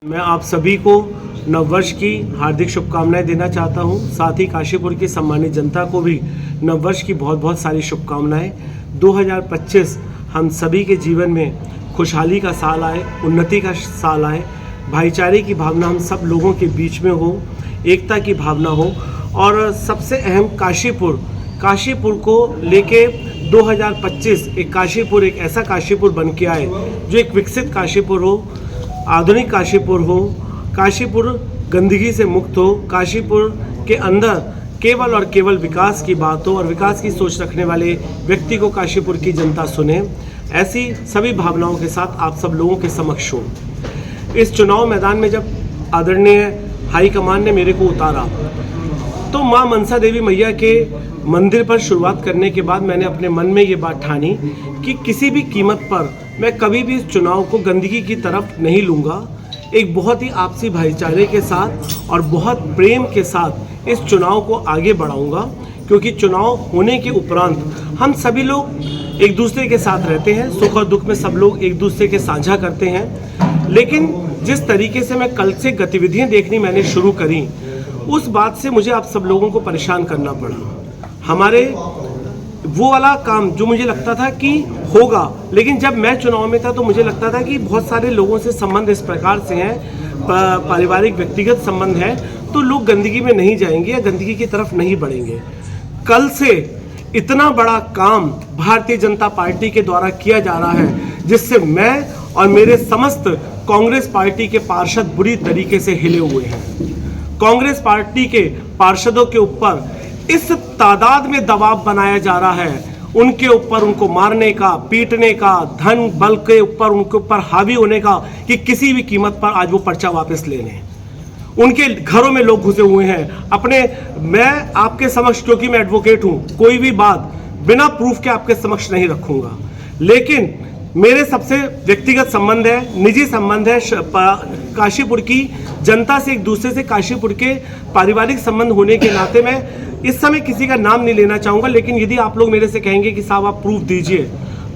मैं आप सभी को नववर्ष की हार्दिक शुभकामनाएं देना चाहता हूं। साथ ही काशीपुर की सम्मानित जनता को भी नववर्ष की बहुत बहुत सारी शुभकामनाएं। 2025 हम सभी के जीवन में खुशहाली का साल आए, उन्नति का साल आए, भाईचारे की भावना हम सब लोगों के बीच में हो, एकता की भावना हो और सबसे अहम काशीपुर को लेके 2025 एक ऐसा काशीपुर बन के आए जो एक विकसित काशीपुर हो, आधुनिक काशीपुर हो, काशीपुर गंदगी से मुक्त हो, काशीपुर के अंदर केवल और केवल विकास की बात हो और विकास की सोच रखने वाले व्यक्ति को काशीपुर की जनता सुने। ऐसी सभी भावनाओं के साथ आप सब लोगों के समक्ष हूँ। इस चुनाव मैदान में जब आदरणीय हाईकमान ने मेरे को उतारा तो माँ मनसा देवी मैया के मंदिर पर शुरुआत करने के बाद मैंने अपने मन में ये बात ठानी कि किसी भी कीमत पर मैं कभी भी इस चुनाव को गंदगी की तरफ नहीं लूँगा। एक बहुत ही आपसी भाईचारे के साथ और बहुत प्रेम के साथ इस चुनाव को आगे बढ़ाऊँगा, क्योंकि चुनाव होने के उपरांत हम सभी लोग एक दूसरे के साथ रहते हैं, सुख और दुख में सब लोग एक दूसरे के साझा करते हैं। लेकिन जिस तरीके से मैं कल से गतिविधियाँ देखनी मैंने शुरू करी, उस बात से मुझे आप सब लोगों को परेशान करना पड़ा। हमारे वो वाला काम जो मुझे लगता था कि होगा, लेकिन जब मैं चुनाव में था तो मुझे लगता था कि बहुत सारे लोगों से संबंध इस प्रकार से हैं, पारिवारिक व्यक्तिगत संबंध है, तो लोग गंदगी में नहीं जाएंगे या गंदगी की तरफ नहीं बढ़ेंगे। कल से इतना बड़ा काम भारतीय जनता पार्टी के द्वारा किया जा रहा है, जिससे मैं और मेरे समस्त कांग्रेस पार्टी के पार्षद बुरी तरीके से हिले हुए हैं। कांग्रेस पार्टी के पार्षदों के ऊपर इस तादाद में दबाव बनाया जा रहा है, उनके ऊपर उनको मारने का, पीटने का, धन बल के ऊपर उनके ऊपर हावी होने का, कि किसी भी कीमत पर आज वो पर्चा वापस ले लें। उनके घरों में लोग घुसे हुए हैं। मैं आपके समक्ष, क्योंकि मैं एडवोकेट हूं, कोई भी बात बिना प्रूफ के आपके समक्ष नहीं रखूंगा, लेकिन मेरे सबसे व्यक्तिगत संबंध है, निजी संबंध है, काशीपुर की जनता से, एक दूसरे से काशीपुर के पारिवारिक संबंध होने के नाते मैं इस समय किसी का नाम नहीं लेना चाहूँगा। लेकिन यदि आप लोग मेरे से कहेंगे कि साहब आप प्रूफ दीजिए,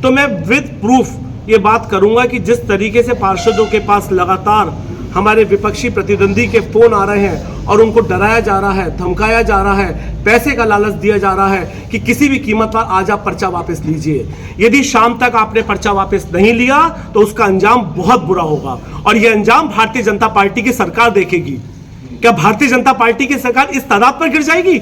तो मैं विद प्रूफ ये बात करूँगा कि जिस तरीके से पार्षदों के पास लगातार हमारे विपक्षी प्रतिद्वंदी के फ़ोन आ रहे हैं और उनको डराया जा रहा है, धमकाया जा रहा है, पैसे का लालच दिया जा रहा है कि किसी भी कीमत पर आज आप पर्चा वापस लीजिए। यदि शाम तक आपने पर्चा वापस नहीं लिया तो उसका अंजाम बहुत बुरा होगा, और यह अंजाम भारतीय जनता पार्टी की सरकार देखेगी। क्या भारतीय जनता पार्टी की सरकार इस तादाद पर गिर जाएगी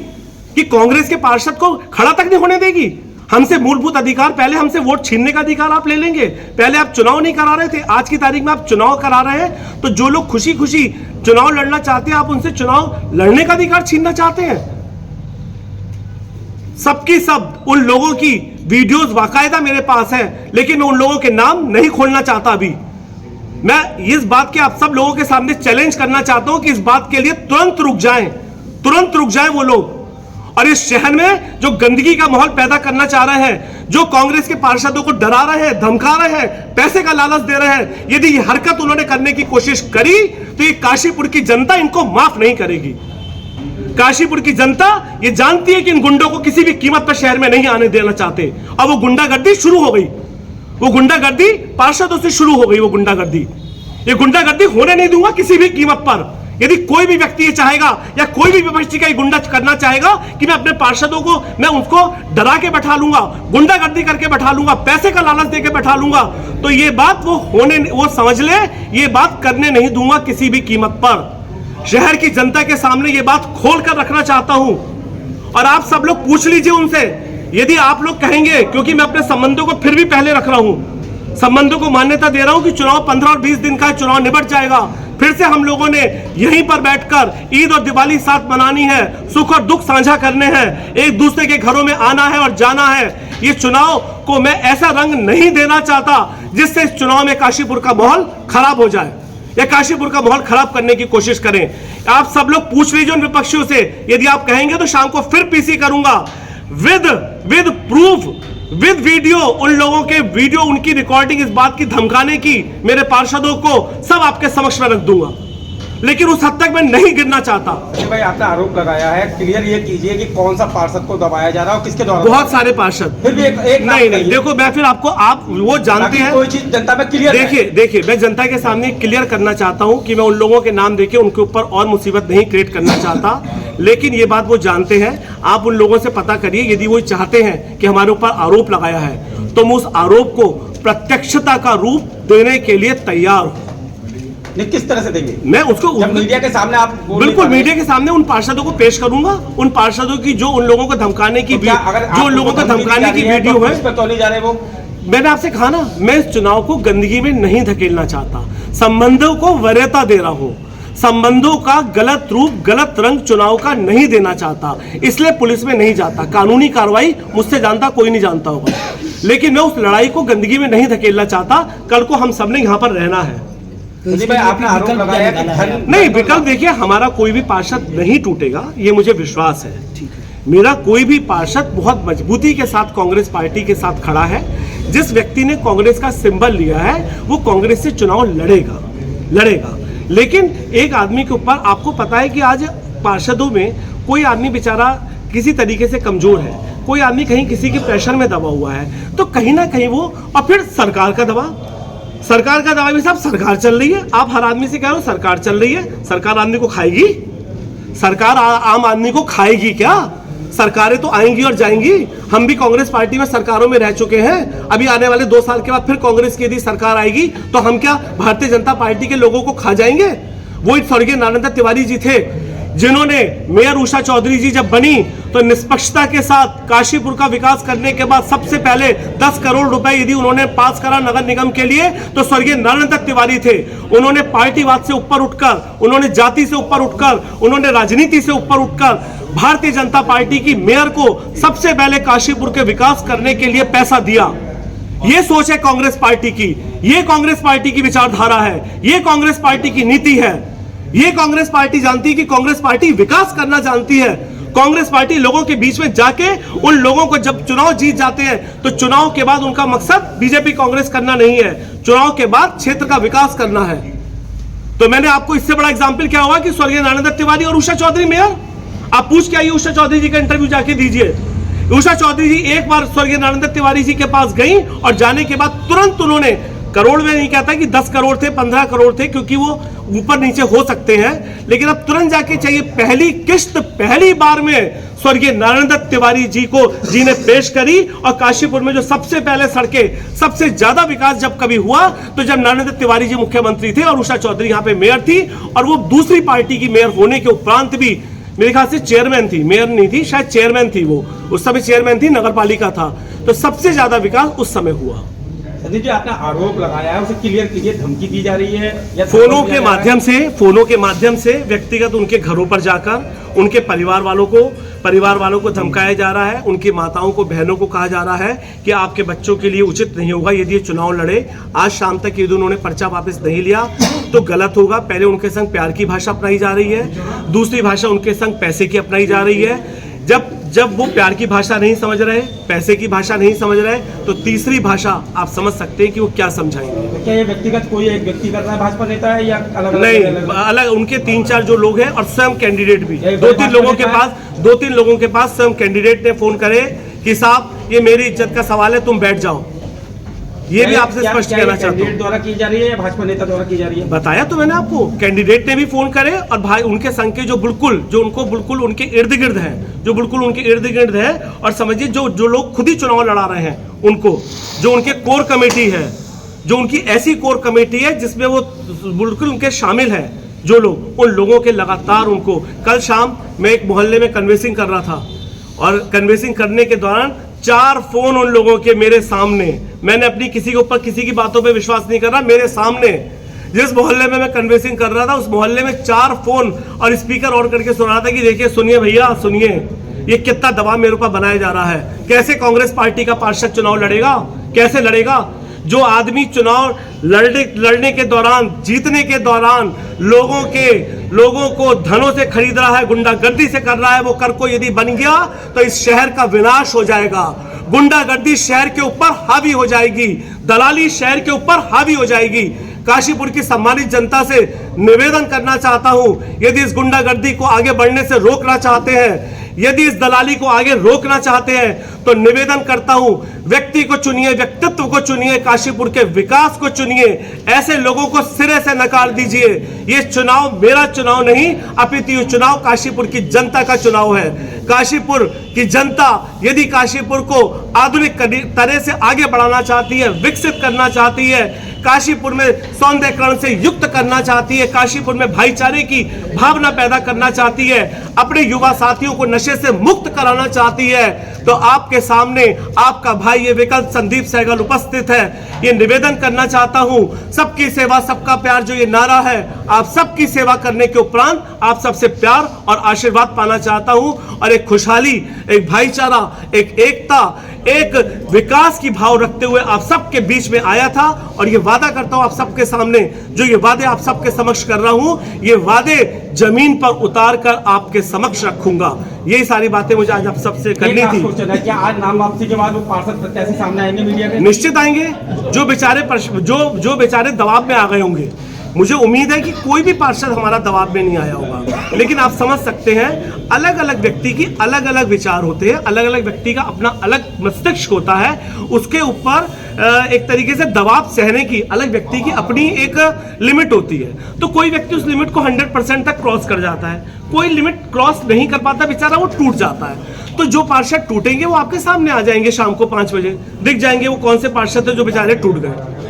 कि कांग्रेस के पार्षद को खड़ा तक नहीं होने देगी? हमसे मूलभूत अधिकार, पहले हमसे वोट छीनने का अधिकार आप ले लेंगे। पहले आप चुनाव नहीं करा रहे थे, आज की तारीख में आप चुनाव करा रहे हैं, तो जो लोग खुशी खुशी चुनाव लड़ना चाहते हैं, आप उनसे चुनाव लड़ने का अधिकार छीनना चाहते हैं। सबकी सब उन लोगों की वीडियोस बाकायदा मेरे पास हैं, लेकिन मैं उन लोगों के नाम नहीं खोलना चाहता। अभी मैं इस बात के आप सब लोगों के सामने चैलेंज करना चाहता हूं कि इस बात के लिए तुरंत रुक जाएं वो लोग। और इस शहर में जो गंदगी का माहौल पैदा करना चाह रहे हैं, जो कांग्रेस के पार्षदों को डरा रहे हैं, धमका रहे हैं, पैसे का लालच दे रहे हैं, यदि ये हरकत उन्होंने करने की कोशिश करी तो ये काशीपुर की जनता इनको माफ नहीं करेगी। काशीपुर की जनता ये जानती है कि इन गुंडों को किसी भी कीमत पर शहर में नहीं आने देना चाहते, और वो गुंडागर्दी शुरू हो गई। वो गुंडागर्दी पार्षदों से शुरू हो गई। वो गुंडागर्दी होने नहीं दूंगा किसी भी कीमत पर। यदि कोई भी व्यक्ति ये चाहेगा या कोई भी विपक्षी का गुंडा करना चाहेगा कि मैं अपने पार्षदों को, मैं उसको डरा के बैठा लूंगा, गुंडागर्दी करके बैठा लूंगा, पैसे का लालच देके बैठा लूंगा, तो ये बात वो समझ ले, ये बात करने नहीं दूंगा किसी भी कीमत पर। शहर की जनता के सामने ये बात खोल कर रखना चाहता हूं, और आप सब लोग पूछ लीजिए उनसे। यदि आप लोग कहेंगे, क्योंकि मैं अपने संबंधों को फिर भी पहले रख रहा हूं, संबंधों को मान्यता दे रहा हूं कि चुनाव 15 और 20 दिन का चुनाव निपट जाएगा, फिर से हम लोगों ने यहीं पर बैठकर ईद और दिवाली साथ मनानी है, सुख और दुख साझा करने हैं, एक दूसरे के घरों में आना है और जाना है। ये चुनाव को मैं ऐसा रंग नहीं देना चाहता जिससे इस चुनाव में काशीपुर का माहौल खराब हो जाए या काशीपुर का माहौल खराब करने की कोशिश करें। आप सब लोग पूछ लीजिए उन विपक्षियों से, यदि आप कहेंगे तो शाम को फिर पीसी करूंगा विद प्रूफ, विद वीडियो, उन लोगों के वीडियो, उनकी रिकॉर्डिंग, इस बात की धमकाने की, मेरे पार्षदों को सब आपके समक्ष में रख दूंगा। लेकिन उस हद तक मैं नहीं गिरना चाहता। भाई आपने आरोप लगाया है, क्लियर ये कीजिए कि कौन सा पार्षद को दबाया जा रहा है और किसके द्वारा? बहुत सारे पार्षद। फिर भी एक नहीं देखो, मैं फिर आपको, आप वो जानते हैं, कोई चीज जनता में क्लियर। देखिए मैं जनता के सामने क्लियर करना चाहता हूं कि मैं उन लोगों के नाम देके उनके ऊपर और मुसीबत नहीं क्रिएट करना चाहता, लेकिन ये बात वो जानते हैं। आप उन लोगों से पता करिए, यदि वो चाहते हैं कि हमारे ऊपर आरोप लगाया है तो मैं उस आरोप को प्रत्यक्षता का रूप देने के लिए तैयार हूं। किस तरह से देंगे? मैं उसको मीडिया के सामने आप बिल्कुल मीडिया के सामने उन पार्षदों को पेश करूंगा, उन पार्षदों की जो उन लोगों को धमकाने की, जो उन लोगों को धमकाने की वीडियो है, तो नहीं जा रहे वो। मैंने आपसे कहा ना, मैं इस चुनाव को गंदगी में नहीं धकेलना चाहता, संबंधों को वरीयता दे रहा हूं, संबंधों का गलत रूप, गलत रंग चुनाव का नहीं देना चाहता, इसलिए पुलिस में नहीं जाता। कानूनी कार्रवाई मुझसे जानता कोई नहीं जानता होगा, लेकिन मैं उस लड़ाई को गंदगी में नहीं धकेलना चाहता। कल को हम सबने यहाँ पर रहना है। भाई आपने आरोप लगाया कि नहीं, विकल्प देखिए, हमारा कोई भी पार्षद नहीं टूटेगा, ये मुझे विश्वास है। मेरा कोई भी पार्षद बहुत मजबूती के साथ कांग्रेस पार्टी के साथ खड़ा है। जिस व्यक्ति ने कांग्रेस का सिंबल लिया है वो कांग्रेस से चुनाव लड़ेगा। लेकिन एक आदमी के ऊपर, आपको पता है कि आज पार्षदों में कोई आदमी बेचारा किसी तरीके से कमजोर है, कोई आदमी कहीं किसी के प्रेशर में दबा हुआ है, तो कहीं ना कहीं वो, और फिर सरकार का दबाव भी, साहब सरकार चल रही है। आप हर आदमी से कह रहे हो सरकार चल रही है, सरकार आदमी को खाएगी? सरकार आम आदमी को खाएगी क्या? सरकारें तो आएंगी और जाएंगी। हम भी कांग्रेस पार्टी में सरकारों में रह चुके हैं। अभी आने वाले 2 साल के बाद फिर कांग्रेस की यदि सरकार आएगी तो हम क्या भारतीय जनता पार्टी के लोगों को खा जाएंगे? वो स्वर्गीय नारायण दत्त तिवारी जी थे जिन्होंने, मेयर उषा चौधरी जी जब बनी तो निष्पक्षता के साथ काशीपुर का विकास करने के बाद सबसे पहले 10 करोड़ रुपए यदि उन्होंने पास करा नगर निगम के लिए तो स्वर्गीय नारायण दत्त तिवारी थे। उन्होंने पार्टीवाद से ऊपर उठकर, उन्होंने जाति से ऊपर उठकर, उन्होंने राजनीति से ऊपर उठकर भारतीय जनता पार्टी की मेयर को सबसे पहले काशीपुर के विकास करने के लिए पैसा दिया। ये सोच है कांग्रेस पार्टी की, ये कांग्रेस पार्टी की विचारधारा है, ये कांग्रेस पार्टी की नीति है। ये कांग्रेस पार्टी जानती है कि कांग्रेस पार्टी विकास करना जानती है। कांग्रेस पार्टी लोगों के बीच में जाके उन लोगों को, जब चुनाव जीत जाते हैं तो चुनाव के बाद उनका मकसद बीजेपी कांग्रेस करना नहीं है, चुनाव के बाद क्षेत्र का विकास करना है। तो मैंने आपको इससे बड़ा एग्जाम्पल क्या हुआ कि स्वर्गीय नारायण दत्त तिवारी और उषा चौधरी मेयर, आप पूछ के आइए, उषा चौधरी जी का इंटरव्यू जाके दीजिए। उषा चौधरी जी एक बार स्वर्गीय नारायण दत्त तिवारी जी के पास गई और जाने के बाद तुरंत उन्होंने, करोड़ में नहीं कहता कि 10 करोड़ थे, 15 करोड़ थे, क्योंकि वो ऊपर नीचे हो सकते हैं, लेकिन अब तुरंत जाके चाहिए पहली किस्त पहली बार में स्वर्गीय नारायण दत्त तिवारी जी ने पेश करी। और काशीपुर में जो सबसे पहले सड़कें, सबसे ज्यादा विकास जब कभी हुआ तो जब नारायण दत्त तिवारी जी मुख्यमंत्री थे और उषा चौधरी यहाँ पे मेयर थी, और वो दूसरी पार्टी की मेयर होने के उपरांत भी मेरे ख्याल से चेयरमैन थी, मेयर नहीं थी, शायद चेयरमैन थी, वो उस समय चेयरमैन थी, नगर पालिका था। तो सबसे ज्यादा विकास उस समय हुआ। संदीप जी, आपने आरोप लगाया है, उसे क्लियर कीजिए, धमकी दी जा रही है या फोनों के माध्यम से व्यक्तिगत उनके घरों पर जाकर उनके परिवार वालों को धमकाया जा रहा है, उनकी माताओं को, बहनों को कहा जा रहा है कि आपके बच्चों के लिए उचित नहीं होगा यदि ये चुनाव लड़े। आज शाम तक यदि उन्होंने पर्चा वापस नहीं लिया तो गलत होगा। पहले उनके संग प्यार की भाषा अपनाई जा रही है, दूसरी भाषा उनके संग पैसे की अपनाई जा रही है। जब वो प्यार की भाषा नहीं समझ रहे, पैसे की भाषा नहीं समझ रहे, तो तीसरी भाषा आप समझ सकते हैं कि वो क्या समझाएंगे। क्या ये व्यक्तिगत कोई एक व्यक्ति कर रहा है, भाजपा नेता है या अलग? नहीं, अलग उनके 3-4 जो लोग हैं और स्वयं कैंडिडेट भी, 2-3 लोगों के पास स्वयं कैंडिडेट ने फोन करे कि साहब ये मेरी इज्जत का सवाल है, तुम बैठ जाओ। ये भी आपसे स्पष्ट कहना चाहता हूँ। कैंडिडेट द्वारा की जा रही है या भाजपा नेता द्वारा की जा रही है? बताया तो मैंने आपको, कैंडिडेट ने भी फोन करे और भाई उनके संग के जो उनको बिल्कुल उनके इर्द गिर्द है, और समझिए जो लोग खुद ही चुनाव लड़ा रहे हैं, उनको, जो उनके कोर कमेटी है, जो उनकी ऐसी कोर कमेटी है जिसमें वो बिल्कुल उनके शामिल है जो लोग, उन लोगों के लगातार उनको, कल शाम मैं एक मोहल्ले में कन्वेंसिंग कर रहा था और कन्वेंसिंग करने के दौरान 4 फोन उन लोगों के मेरे सामने, मैंने अपनी किसी के ऊपर किसी की बातों पे विश्वास नहीं कर रहा, मेरे सामने जिस मोहल्ले में मैं कन्वेंसिंग कर रहा था उस मोहल्ले में 4 फोन और स्पीकर ऑन करके सुना रहा था कि देखिए, सुनिए भैया सुनिए, ये कितना दबाव मेरे ऊपर बनाया जा रहा है, कैसे कांग्रेस पार्टी का पार्षद चुनाव लड़ेगा, कैसे लड़ेगा? जो आदमी चुनाव लड़ने के दौरान, जीतने के दौरान लोगों को धनों से खरीद रहा है, गुंडागर्दी से कर रहा है, वो कर को यदि बन गया तो इस शहर का विनाश हो जाएगा। गुंडागर्दी शहर के ऊपर हावी हो जाएगी, दलाली शहर के ऊपर हावी हो जाएगी। काशीपुर की सम्मानित जनता से निवेदन करना चाहता हूं, यदि इस गुंडागर्दी को आगे बढ़ने से रोकना चाहते हैं, यदि इस दलाली को आगे रोकना चाहते हैं, तो निवेदन करता हूं, व्यक्ति को चुनिए, व्यक्तित्व को चुनिए, काशीपुर के विकास को चुनिए, ऐसे लोगों को सिरे से नकार दीजिए। ये चुनाव मेरा चुनाव नहीं, अपितु ये चुनाव काशीपुर की जनता का चुनाव है। काशीपुर की जनता यदि काशीपुर को आधुनिक तरह से आगे बढ़ाना चाहती है, विकसित करना चाहती है, काशीपुर में सौंदर्यीकरण से युक्त करना चाहती है, काशीपुर में भाईचारे की भावना पैदा करना चाहती है, अपने युवा साथियों को नशे से मुक्त कराना चाहती है, तो आपके सामने आपका भाई ये विकल्प संदीप सहगल उपस्थित है। ये निवेदन करना चाहता हूं, सबकी सेवा सबका प्यार जो ये नारा है, आप सबकी सेवा करने के उपरांत आप सबसे प्यार और आशीर्वाद पाना चाहता हूं, और एक खुशहाली, एक भाईचारा, एक एकता, एक विकास की भाव रखते हुए आप सबके बीच में आया था। और ये वादा करता हूं आप सबके सामने, जो ये वादे आप सबके समक्ष कर रहा हूं, ये वादे जमीन पर उतार कर आपके समक्ष रखूंगा। यही सारी बातें मुझे आज आप सबसे करनी थी। क्वेश्चन है, क्या आज नाम वापसी के बाद वो पार्षद प्रत्याशी सामने आएंगे मीडिया के? निश्चित आएंगे। जो बेचारे दबाव में आ गए होंगे, मुझे उम्मीद है कि कोई भी पार्षद हमारा दबाव में नहीं आया होगा, लेकिन आप समझ सकते हैं अलग अलग व्यक्ति की अलग अलग विचार होते हैं, अलग अलग व्यक्ति का अपना अलग मस्तिष्क होता है, उसके ऊपर एक तरीके से दबाव सहने की अलग व्यक्ति की अपनी एक लिमिट होती है। तो कोई व्यक्ति उस लिमिट को 100% तक क्रॉस कर जाता है, कोई लिमिट क्रॉस नहीं कर पाता, बेचारा वो टूट जाता है। तो जो पार्षद टूटेंगे वो आपके सामने आ जाएंगे, शाम को 5 बजे दिख जाएंगे वो कौन से पार्षद है जो बेचारे टूट गए।